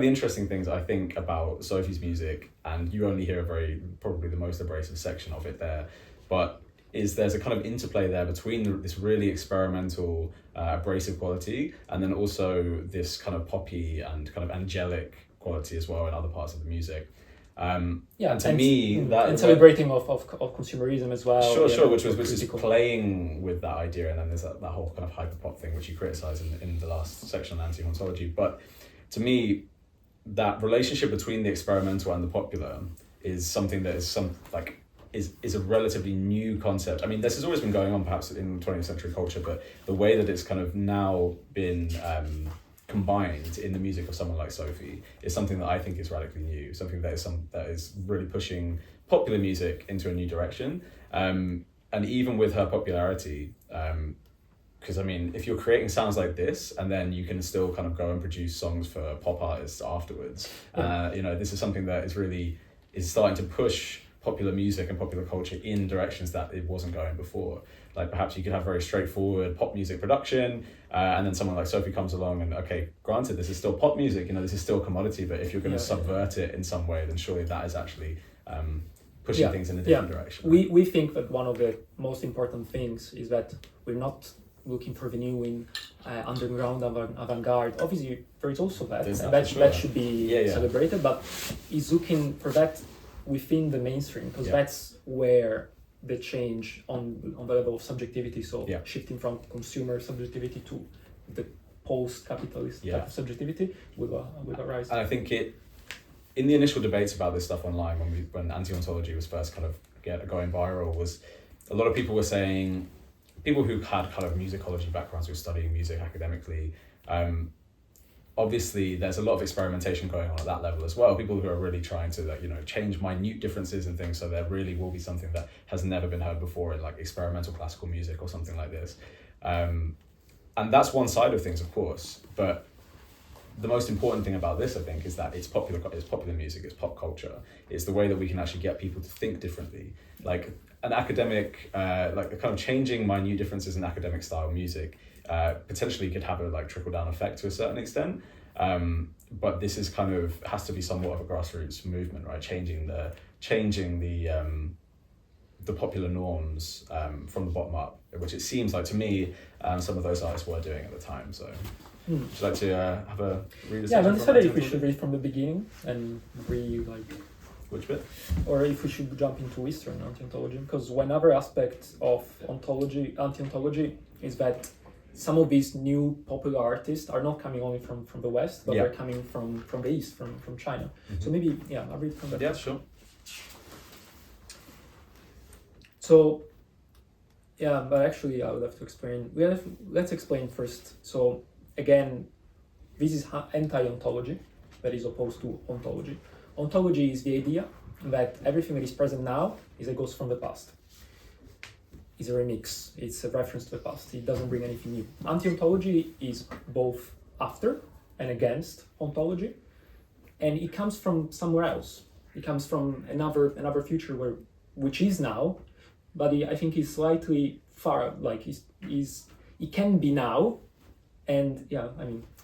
The interesting things I think about Sophie's music, and you only hear probably the most abrasive section of it there, but is there's a kind of interplay there between this really experimental abrasive quality and then also this kind of poppy and kind of angelic quality as well in other parts of the music. And to me, that celebrating of consumerism as well. Sure, which is playing with that idea, and then there's that whole kind of hyperpop thing which you criticize in the last section on anti-hauntology. But to me, that relationship between the experimental and the popular is something that is a relatively new concept. I mean, this has always been going on perhaps in 20th century culture, but the way that it's kind of now been combined in the music of someone like Sophie is something that I think is radically new, something that is really pushing popular music into a new direction. And even with her popularity, because I mean, if you're creating sounds like this and then you can still kind of go and produce songs for pop artists afterwards, this is something that is starting to push popular music and popular culture in directions that it wasn't going before. Like perhaps you could have very straightforward pop music production, and then someone like Sophie comes along and, okay, granted, this is still pop music, this is still commodity, but if you're going to subvert it in some way, then surely that is actually pushing things in a different direction. We think that one of the most important things is that we're not looking for the new in underground avant-garde. Obviously, there is also that, and that should be celebrated, but is looking for that within the mainstream, because that's where the change on the level of subjectivity, shifting from consumer subjectivity to the post-capitalist type of subjectivity will arise. And I think in the initial debates about this stuff online, when anti-hauntology was first kind of going viral, was a lot of people were saying, people who had kind of musicology backgrounds, who were studying music academically, obviously there's a lot of experimentation going on at that level as well. People who are really trying to change minute differences and things, so there really will be something that has never been heard before in like experimental classical music or something like this. And that's one side of things, of course, but the most important thing about this, I think, is that it's popular music, it's pop culture. It's the way that we can actually get people to think differently. Like an academic, like kind of changing minute differences in academic style music potentially could have a trickle down effect to a certain extent. But this is kind of has to be somewhat of a grassroots movement, right? Changing the popular norms from the bottom up, which it seems like to me some of those artists were doing at the time. So would you like to have a read? Yeah, I decided if we should read from the beginning and which bit? Or if we should jump into Eastern anti-hauntology, because one other aspect of anti-hauntology is that some of these new popular artists are not coming only from the West, but they're coming from the East, from China. Mm-hmm. So maybe, I'll read from that. Yeah, sure. So, but actually I would have to explain. Let's explain first. So, again, this is anti-hauntology, that is opposed to hauntology. Hauntology is the idea that everything that is present now is a ghost from the past. It's a remix, it's a reference to the past, it doesn't bring anything new. Anti-hauntology is both after and against hauntology, and it comes from somewhere else. It comes from another future which is now, but I think is slightly far, like it can be now, and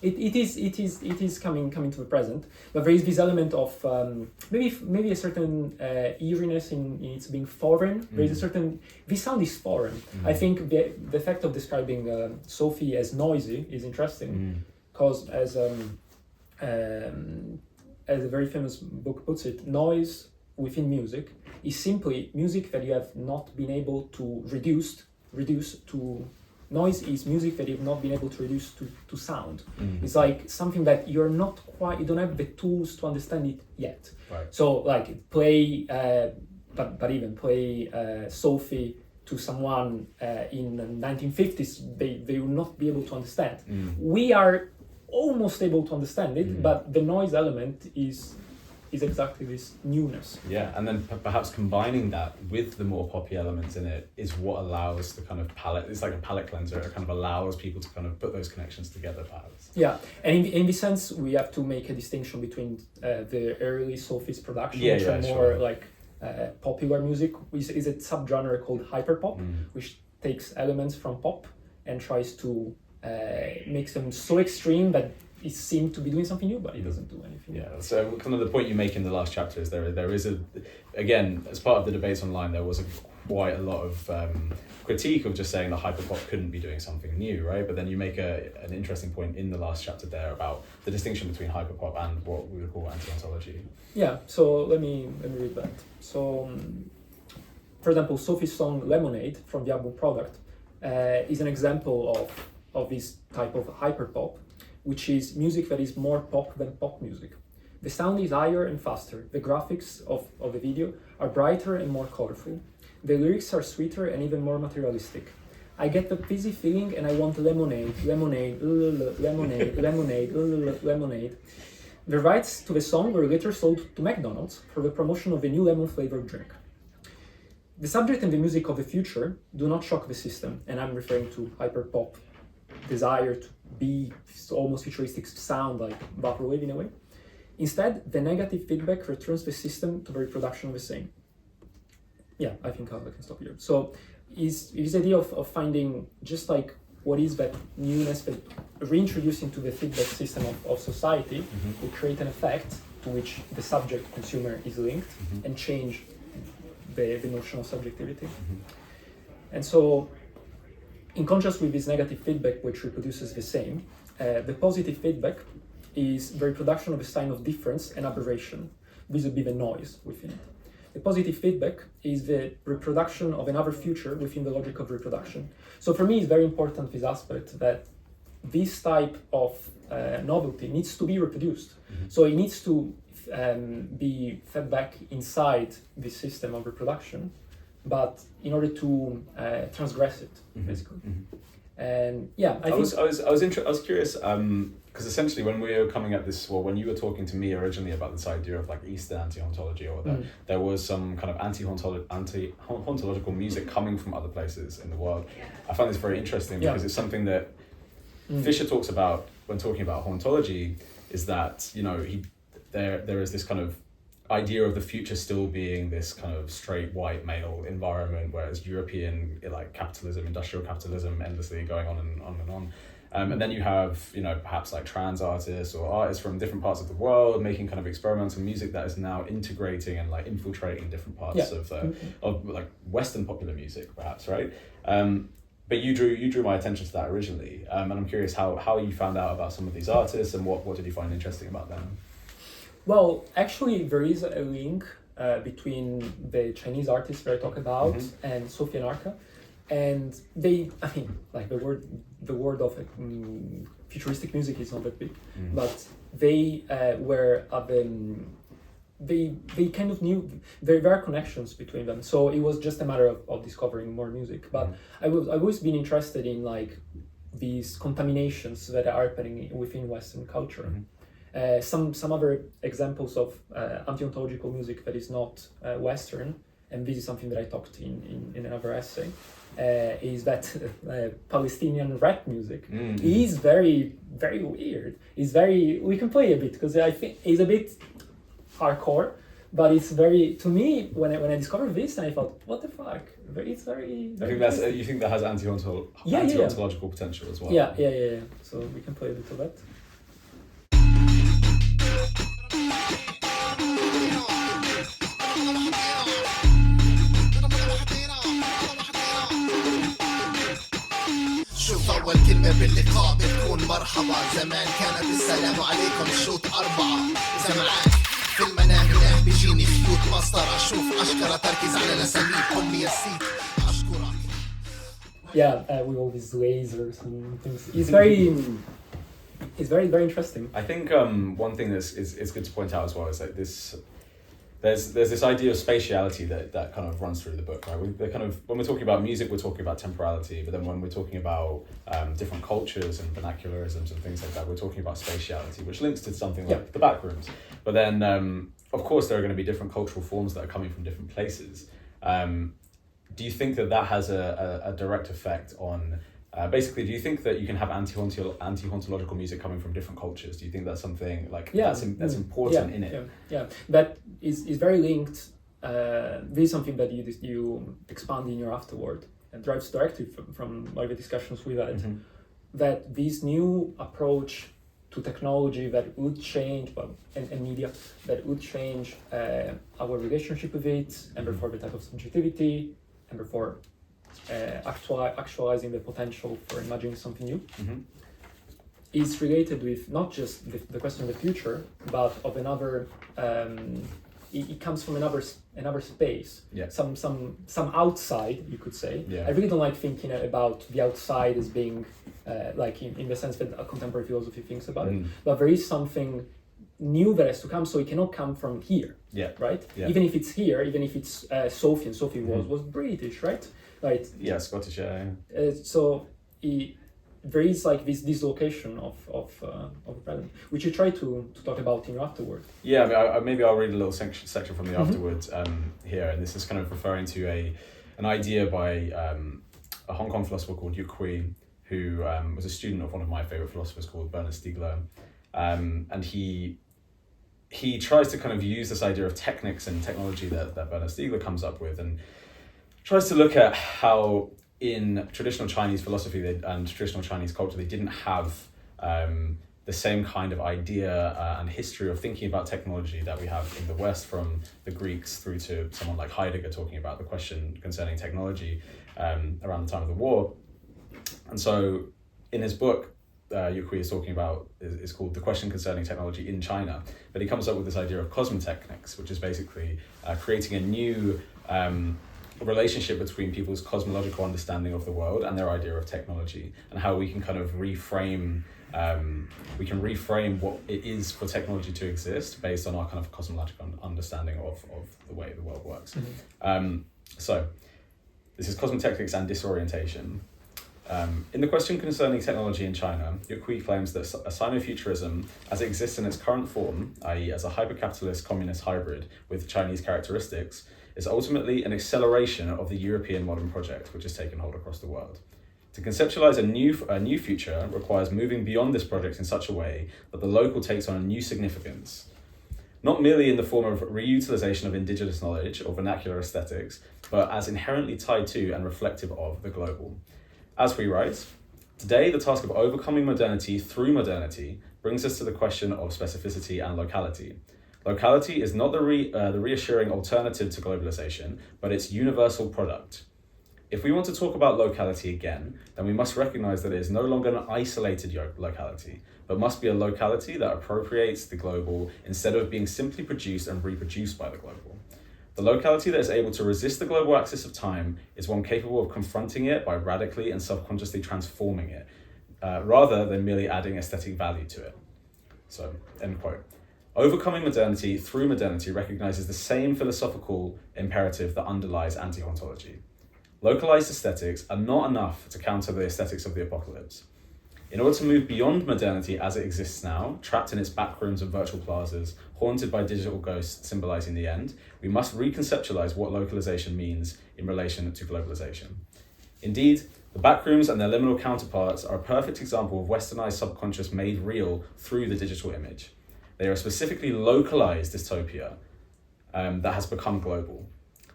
it is coming to the present, but there is this element of maybe a certain eeriness in its being foreign. There is a certain, this sound is foreign. I think the fact of describing Sophie as noisy is interesting, because as a very famous book puts it, noise within music is simply music that you have not been able to reduce to. Noise is music that you've not been able to reduce to sound. It's like something that you don't have the tools to understand it yet. Right. So like play, but even play Sophie to someone in the 1950s, they will not be able to understand. We are almost able to understand it, but the noise element is exactly this newness. Yeah, and then perhaps combining that with the more poppy elements in it is what allows the kind of palette, it's like a palette cleanser, it kind of allows people to kind of put those connections together perhaps. Yeah, and in this sense, we have to make a distinction between the early Sophie's production, which are more like popular music, which is a subgenre called hyperpop, which takes elements from pop and tries to make them so extreme that he seemed to be doing something new, but he doesn't do anything. Yeah, so kind of the point you make in the last chapter is there is again, as part of the debates online, there was quite a lot of critique of just saying that hyperpop couldn't be doing something new, right? But then you make an interesting point in the last chapter there about the distinction between hyperpop and what we would call anti-hauntology. Yeah, so let me read that. So, for example, Sophie's song Lemonade from the album Product is an example of this type of hyperpop, which is music that is more pop than pop music. The sound is higher and faster. The graphics of the video are brighter and more colorful. The lyrics are sweeter and even more materialistic. I get the fizzy feeling and I want lemonade, lemonade, lemonade, lemonade, lemonade. The rights to the song were later sold to McDonald's for the promotion of a new lemon-flavored drink. The subject and the music of the future do not shock the system, and I'm referring to hyperpop desire to be almost futuristic sound like vaporwave in a way. Instead, the negative feedback returns the system to the reproduction of the same. Yeah, I think I can stop here. So is this idea of finding just like what is that newness that reintroducing to the feedback system of society will create an effect to which the subject consumer is linked and change the notion of subjectivity. And so in contrast with this negative feedback which reproduces the same, the positive feedback is the reproduction of a sign of difference and aberration vis-a-vis the noise within it. The positive feedback is the reproduction of another future within the logic of reproduction. So for me, it's very important, this aspect, that this type of novelty needs to be reproduced. So it needs to be fed back inside this system of reproduction, but in order to transgress it, basically. And yeah, I was curious because essentially when we were coming at this, well, when you were talking to me originally about this idea of like Eastern anti-hauntology, or that there was some kind of anti-hauntological music coming from other places in the world, I find this very interesting because it's something that Fisher talks about when talking about hauntology, is that, you know, there is this kind of idea of the future still being this kind of straight white male environment, whereas European, like capitalism, industrial capitalism, endlessly going on and on and on. And then you have, you know, perhaps like trans artists or artists from different parts of the world making kind of experimental music that is now integrating and like infiltrating different parts of like Western popular music, perhaps, right? But you drew my attention to that originally, and I'm curious how you found out about some of these artists and what did you find interesting about them? Well, actually, there is a link between the Chinese artists that I talk about and Sophie and Arca, and they, I mean, like the word of futuristic music is not that big, but they were they kind of knew there were connections between them, so it was just a matter of discovering more music. But I've always been interested in like these contaminations that are happening within Western culture. Some other examples of anti-hauntological music that is not Western, and this is something that I talked in another essay, is that Palestinian rap music is very, very weird. It's very, we can play a bit because I think it's a bit hardcore, but it's very, to me, when I discovered this, I thought, what the fuck? It's very, very you think that has anti-hauntological potential as well? Yeah. So we can play a bit of that. شوف أول كلمة باللقاء بتكون مرحبا زمان كانت السلام عليكم الشوط 4 سمعان في المنام إله بيجيني خيوط مسطرة أشوف أشكرة تركز على الأساليب قم يا سيد أشكرك. With all these lasers and things, it's very, very interesting. I think one thing is good to point out as well is that there's this idea of spatiality that kind of runs through the book, right? When we're talking about music, we're talking about temporality, but then when we're talking about different cultures and vernacularisms and things like that, we're talking about spatiality, which links to something like the backrooms. But then, of course, there are going to be different cultural forms that are coming from different places. Do you think that has a direct effect on basically, do you think that you can have anti-hauntological music coming from different cultures? Do you think that's something like that's important in it? That is very linked. This is something that you expand in your afterword and drives directly from like the discussions we've had. That this new approach to technology that would change, and media that would change our relationship with it, and therefore the type of subjectivity, and therefore actualizing the potential for imagining something new, is related with not just the question of the future, but of another. It comes from another space. Yeah. Some outside, you could say. Yeah. I really don't like thinking about the outside as being like in the sense that a contemporary philosophy thinks about it. But there is something new that has to come, so it cannot come from here. Yeah. Right? Yeah. Even if it's here, even if it's Sophie, and Sophie was British, right? Right. Yeah, Scottish, yeah. There is like this dislocation of the present, which you try to talk about in your afterword. Yeah, I mean, maybe I'll read a little section from the afterwards here, and this is kind of referring to an idea by a Hong Kong philosopher called Yu Kui, who was a student of one of my favorite philosophers called Bernard Stiegler, and he tries to kind of use this idea of technics and technology that Bernard Stiegler comes up with, and tries to look at how in traditional Chinese philosophy and traditional Chinese culture, they didn't have the same kind of idea and history of thinking about technology that we have in the West, from the Greeks through to someone like Heidegger talking about the question concerning technology around the time of the war. And so in his book, Yu Kui is talking about, is called The Question Concerning Technology in China, but he comes up with this idea of cosmotechnics, which is basically creating a new relationship between people's cosmological understanding of the world and their idea of technology, and how we can kind of reframe what it is for technology to exist based on our kind of cosmological understanding of the way the world works. So this is cosmotechnics and disorientation. In The Question Concerning Technology in China, Yu Kui claims that a Sino-futurism, as it exists in its current form, i.e. as a hyper-capitalist communist hybrid with Chinese characteristics, is ultimately an acceleration of the European modern project, which has taken hold across the world. To conceptualize a new future requires moving beyond this project in such a way that the local takes on a new significance, not merely in the form of reutilization of indigenous knowledge or vernacular aesthetics, but as inherently tied to and reflective of the global. As we write, today the task of overcoming modernity through modernity brings us to the question of specificity and locality. Locality is not the reassuring alternative to globalization, but its universal product. If we want to talk about locality again, then we must recognize that it is no longer an isolated locality, but must be a locality that appropriates the global instead of being simply produced and reproduced by the global. The locality that is able to resist the global axis of time is one capable of confronting it by radically and subconsciously transforming it, rather than merely adding aesthetic value to it. So, end quote. Overcoming modernity through modernity recognizes the same philosophical imperative that underlies anti-hauntology. Localized aesthetics are not enough to counter the aesthetics of the apocalypse. In order to move beyond modernity as it exists now, trapped in its backrooms and virtual plazas, haunted by digital ghosts symbolizing the end, we must reconceptualize what localization means in relation to globalization. Indeed, the backrooms and their liminal counterparts are a perfect example of westernized subconscious made real through the digital image. They are a specifically localized dystopia that has become global.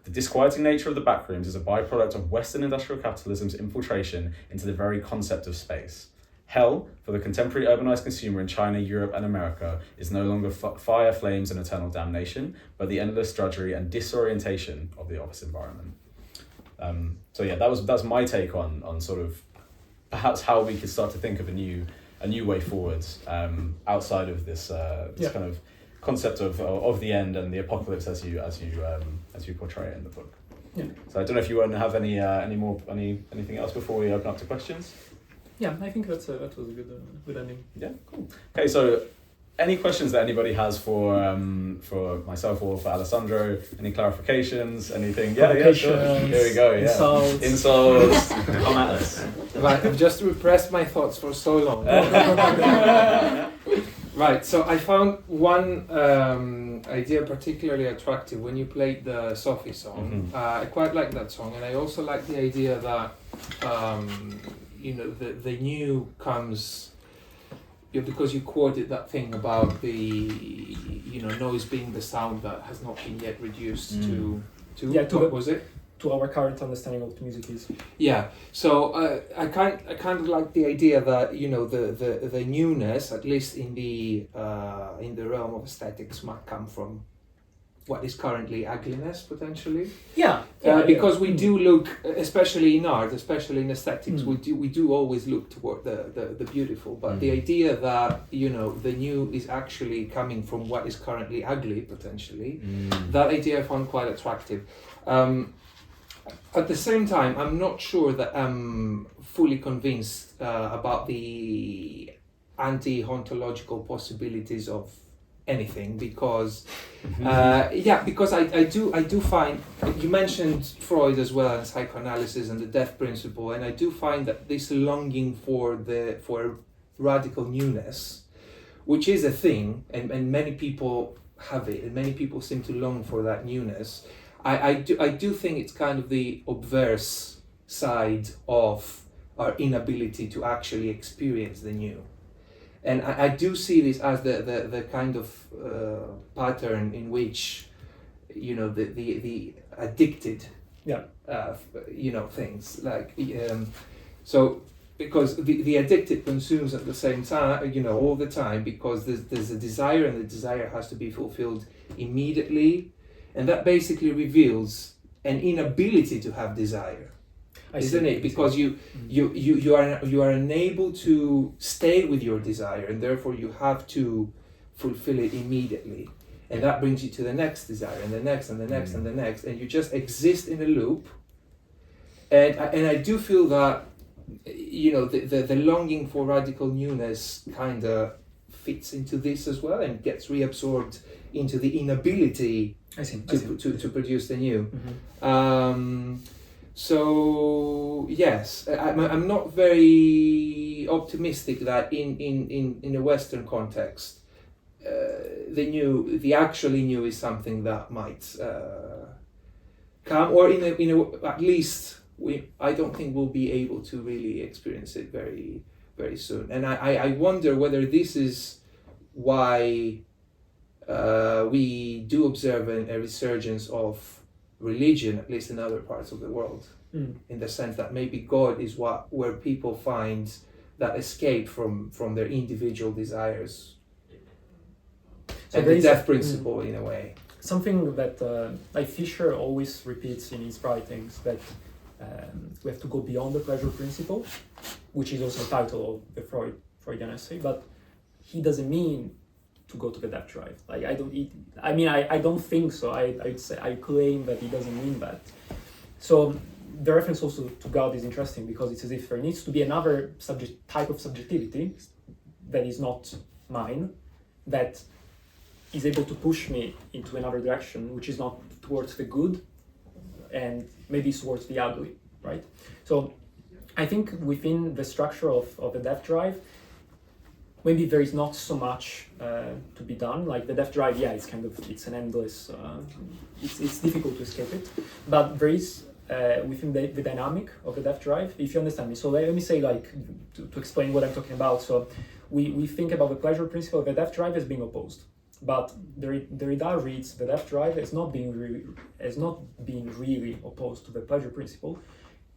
The disquieting nature of the backrooms is a byproduct of Western industrial capitalism's infiltration into the very concept of space. Hell, for the contemporary urbanized consumer in China, Europe, and America, is no longer fire, flames, and eternal damnation, but the endless drudgery and disorientation of the office environment. So yeah, that's my take on sort of perhaps how we could start to think of a new way forward outside of this kind of concept of the end and the apocalypse as you portray it in the book. Yeah. So I don't know if you want to have anything else before we open up to questions. Yeah, I think that was a good ending. Yeah, cool. Okay, so any questions that anybody has for myself or for Alessandro? Any clarifications? Anything? Yeah, sure. Here we go. Yeah. Insults. Come at us. Right, I've just repressed my thoughts for so long. Right, so I found one idea particularly attractive when you played the Sophie song. I quite like that song, and I also like the idea that the new comes because you quoted that thing about the noise being the sound that has not been yet reduced to what was it? to our current understanding of what music is. Yeah, so I kind of like the idea that, you know, the newness, at least in the realm of aesthetics, might come from what is currently ugliness potentially. Because we do look, especially in art, especially in aesthetics, we do always look toward the beautiful. But the idea that, you know, the new is actually coming from what is currently ugly potentially, that idea I found quite attractive. At the same time, I'm not sure that I'm fully convinced about the anti-hauntological possibilities of anything, because because I do find, you mentioned Freud as well and psychoanalysis and the death principle, and I do find that this longing for radical newness, which is a thing, and many people have it, and many people seem to long for that newness. I do think it's kind of the obverse side of our inability to actually experience the new. And I do see this as the kind of pattern in which, you know, the addicted, you know, things like, so because the addicted consumes at the same time, you know, all the time, because there's a desire, and the desire has to be fulfilled immediately, and that basically reveals an inability to have desire. Isn't it? Because you are unable to stay with your desire, and therefore you have to fulfill it immediately, and that brings you to the next desire, and the next, and the next, and the next, and you just exist in a loop. And I do feel that, you know, the longing for radical newness kind of fits into this as well, and gets reabsorbed into the inability to produce the new. So yes, I'm not very optimistic that in a Western context, the actually new is something that might come, or at least I don't think we'll be able to really experience it very, very soon. And I wonder whether this is why we do observe a resurgence of religion, at least in other parts of the world, in the sense that maybe God is where people find that escape from their individual desires, so and the death principle in a way. Something that like Fisher always repeats in his writings, that we have to go beyond the pleasure principle, which is also the title of the Freudian essay, but he doesn't mean to go to the death drive. Like I don't think so. I'd say I claim that he doesn't mean that. So the reference also to God is interesting, because it's as if there needs to be another type of subjectivity that is not mine, that is able to push me into another direction, which is not towards the good and maybe towards the ugly, right? So I think within the structure of the death drive, maybe there is not so much to be done. Like the death drive, it's an endless, it's difficult to escape it. But there is, within the dynamic of the death drive, if you understand me. So let me say, like, to explain what I'm talking about. So we think about the pleasure principle of the death drive as being opposed. But Derrida reads the death drive as not being really opposed to the pleasure principle.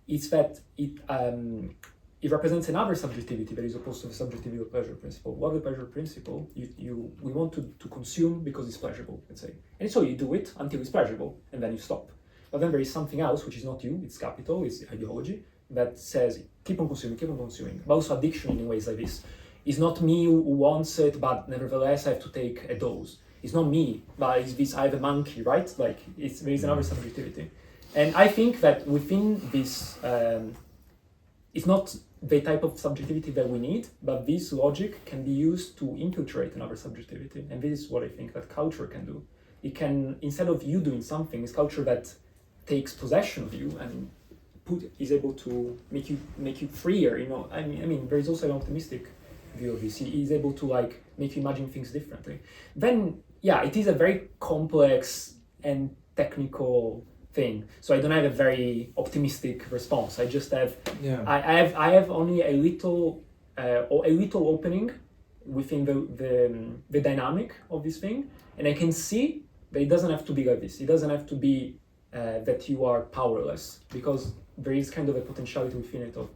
It's that it represents another subjectivity that is opposed to the subjectivity of the pleasure principle. What the pleasure principle? We want to consume because it's pleasurable, let's say. And so you do it until it's pleasurable, and then you stop. But then there is something else, which is not you, it's capital, it's ideology, that says keep on consuming. But also addiction in ways like this. It's not me who wants it, but nevertheless I have to take a dose. It's not me, but it's this, I have a monkey, right? Like there is another subjectivity. And I think that within this, it's not the type of subjectivity that we need, but this logic can be used to infiltrate another subjectivity. And this is what I think that culture can do. It can, instead of you doing something, it's culture that takes possession of you and is able to make you freer, you know. I mean, there is also an optimistic view of this. He is able to like make you imagine things differently. Then, yeah, it is a very complex and technical thing. So I don't have a very optimistic response. I just have, I have only a little opening within the dynamic of this thing, and I can see that it doesn't have to be like this. It doesn't have to be that you are powerless, because there is kind of a potentiality within it of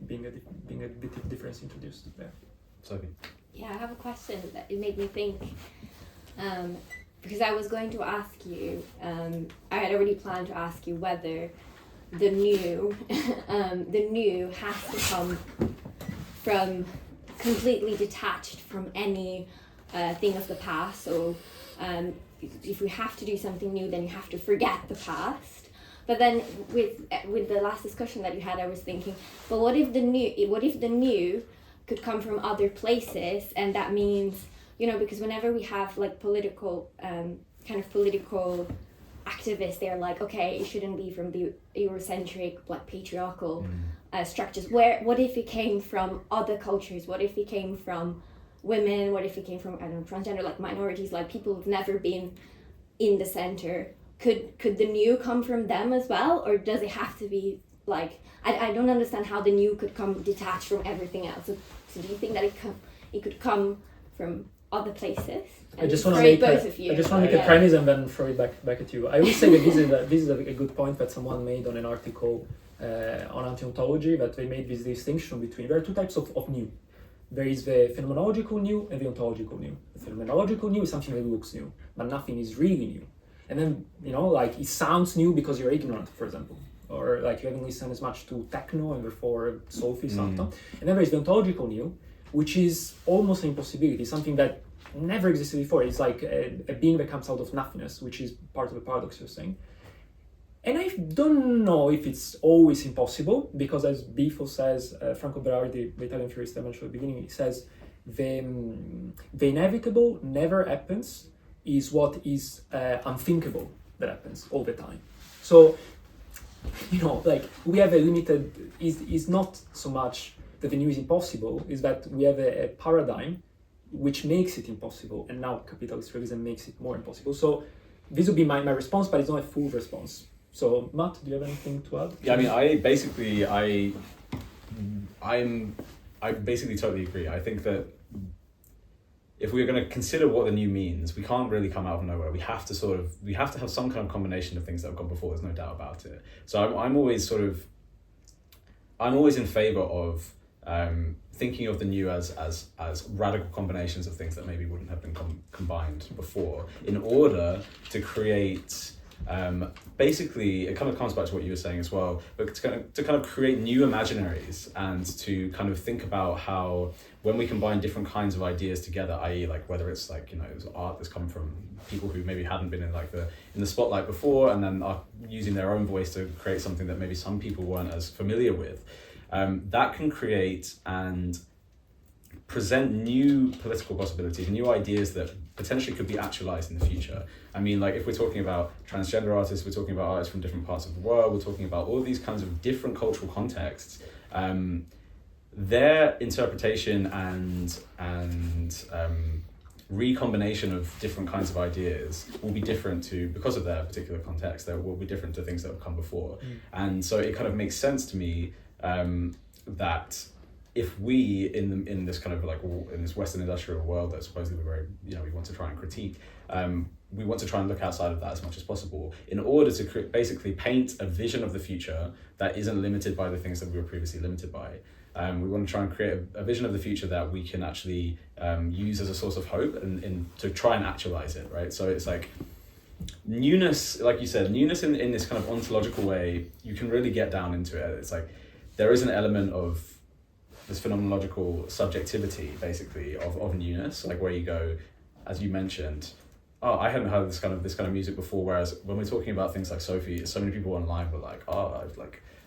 being a bit difference introduced there. Sophie. Yeah, I have a question that it made me think. Because I was going to ask you, I had already planned to ask you whether the new, the new has to come from completely detached from any thing of the past. So if we have to do something new, then you have to forget the past. But then with the last discussion that you had, I was thinking, but what if the new could come from other places, and that means, you know, because whenever we have like political political activists, they're like, okay, it shouldn't be from the Eurocentric, like patriarchal structures. What if it came from other cultures? What if it came from women? What if it came from, I don't know, transgender, like minorities, like people who've never been in the center? Could the new come from them as well, or does it have to be like, I don't understand how the new could come detached from everything else. So do you think that it could come from other places? I just want to make a premise and then throw it back at you. I would say that this is a good point that someone made on an article on Anti-Hauntology, that they made this distinction between, there are two types of new. There is the phenomenological new and the ontological new. The phenomenological new is something that looks new, but nothing is really new. And then, you know, like it sounds new because you're ignorant, for example, or like you haven't listened as much to techno and therefore Sophie, something. And then there is the ontological new, which is almost an impossibility, something that never existed before. It's like a being that comes out of nothingness, which is part of the paradox you're saying. And I don't know if it's always impossible, because as Bifo says, Franco Berardi, the Italian theorist I mentioned at the beginning, he says, the inevitable never happens, is what is unthinkable that happens all the time. So, you know, like we have a limited, is not so much that the new is impossible, is that we have a paradigm which makes it impossible, and now capitalist realism makes it more impossible. So this would be my response, but it's not a full response. So Matt, do you have anything to add? Yeah, I mean, I basically totally agree. I think that if we're going to consider what the new means, we can't really come out of nowhere. We have to have some kind of combination of things that have gone before. There's no doubt about it. So I'm always in favor of thinking of the new as radical combinations of things that maybe wouldn't have been combined before, in order to create. Basically, it kind of comes back to what you were saying as well, but to kind of create new imaginaries, and to kind of think about how when we combine different kinds of ideas together, i.e. like whether it's like, you know, it's art that's come from people who maybe hadn't been in the spotlight before, and then are using their own voice to create something that maybe some people weren't as familiar with, that can create and present new political possibilities, new ideas that potentially could be actualized in the future. I mean, like if we're talking about transgender artists, we're talking about artists from different parts of the world, we're talking about all these kinds of different cultural contexts. Their interpretation and recombination of different kinds of ideas will be different because of their particular context. They will be different to things that have come before. And so it kind of makes sense to me that if we in this kind of like in this Western industrial world that supposedly we're very, you know, we want to try and critique, we want to try and look outside of that as much as possible in order to basically paint a vision of the future that isn't limited by the things that we were previously limited by. We want to try and create a vision of the future that we can actually use as a source of hope and to try and actualize it, right? So it's like newness, like you said, newness in this kind of ontological way, you can really get down into it. It's like there is an element of this phenomenological subjectivity, basically, of newness, like where you go, as you mentioned, oh, I hadn't heard this kind of music before. Whereas when we're talking about things like Sophie, so many people online were like, oh,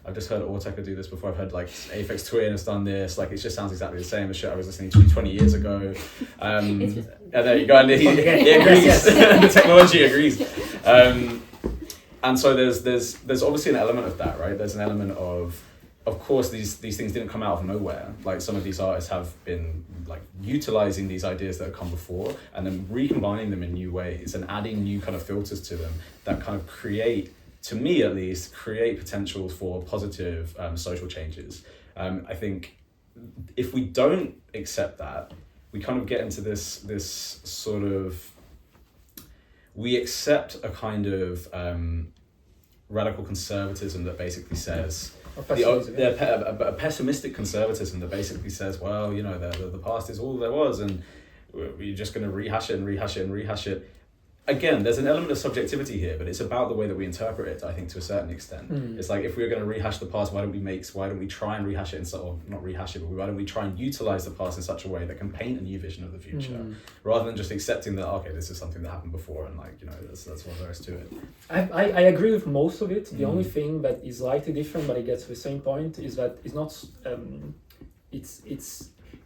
I've just heard Ortega do this before. I've heard like Aphex Twin has done this. Like it just sounds exactly the same as shit I was listening to 20 years ago. And there you go, and he agrees. The technology agrees. And so there's obviously an element of that, right? There's an element of course, these things didn't come out of nowhere. Like some of these artists have been like utilizing these ideas that have come before and then recombining them in new ways and adding new kind of filters to them that kind of create, to me at least, create potential for positive social changes. I think if we don't accept that, we kind of get into this sort of, we accept a kind of radical conservatism that basically says Or pessimism, a pessimistic conservatism that basically says, well, you know, the past is all there was, and we're just going to rehash it and rehash it and rehash it. Again, there's an element of subjectivity here, but it's about the way that we interpret it, I think, to a certain extent. It's like, if we're going to rehash the past, why don't we try and rehash it or not rehash it, but why don't we try and utilize the past in such a way that can paint a new vision of the future, rather than just accepting that, okay, this is something that happened before, and like, you know, that's what there is to it. I agree with most of it. The only thing that is slightly different, but it gets to the same point, is that it's not,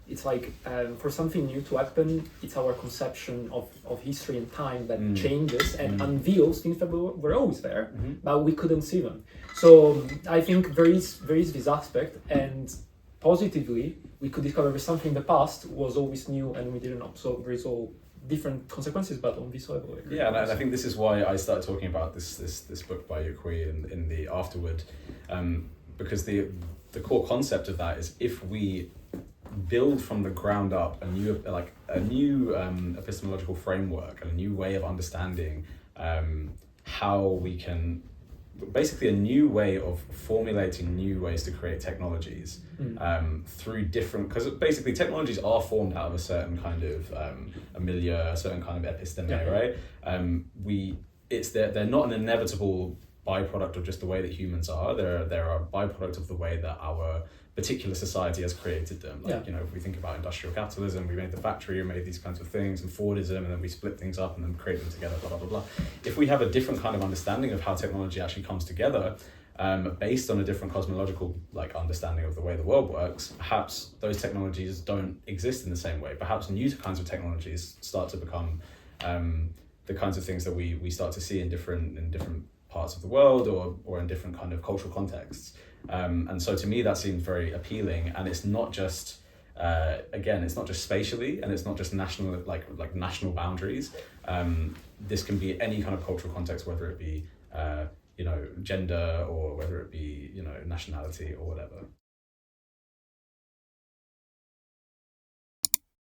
it's like, for something new to happen, it's our conception of history and time that changes and unveils things that were always there, but we couldn't see them. So I think there is this aspect, and positively, we could discover that something in the past was always new and we didn't know. So there is all different consequences, but on this level. Yeah, and I think this is why I started talking about this book by Yukui in the afterword, because the core concept of that is, if we build from the ground up a new epistemological framework and a new way of understanding how we can, basically a new way of formulating new ways to create technologies through different, because basically technologies are formed out of a certain kind of a milieu, a certain kind of episteme, right? They're not an inevitable byproduct of just the way that humans are. They're a byproduct of the way that our particular society has created them. Like, you know, if we think about industrial capitalism, we made the factory, we made these kinds of things, and Fordism, and then we split things up and then create them together, blah, blah, blah, blah. If we have a different kind of understanding of how technology actually comes together, based on a different cosmological understanding of the way the world works, perhaps those technologies don't exist in the same way. Perhaps new kinds of technologies start to become the kinds of things that we start to see in different parts of the world, or in different kind of cultural contexts. And so to me that seems very appealing, and it's not just it's not just spatially, and it's not just national national boundaries. This can be any kind of cultural context, whether it be gender, or whether it be nationality or whatever.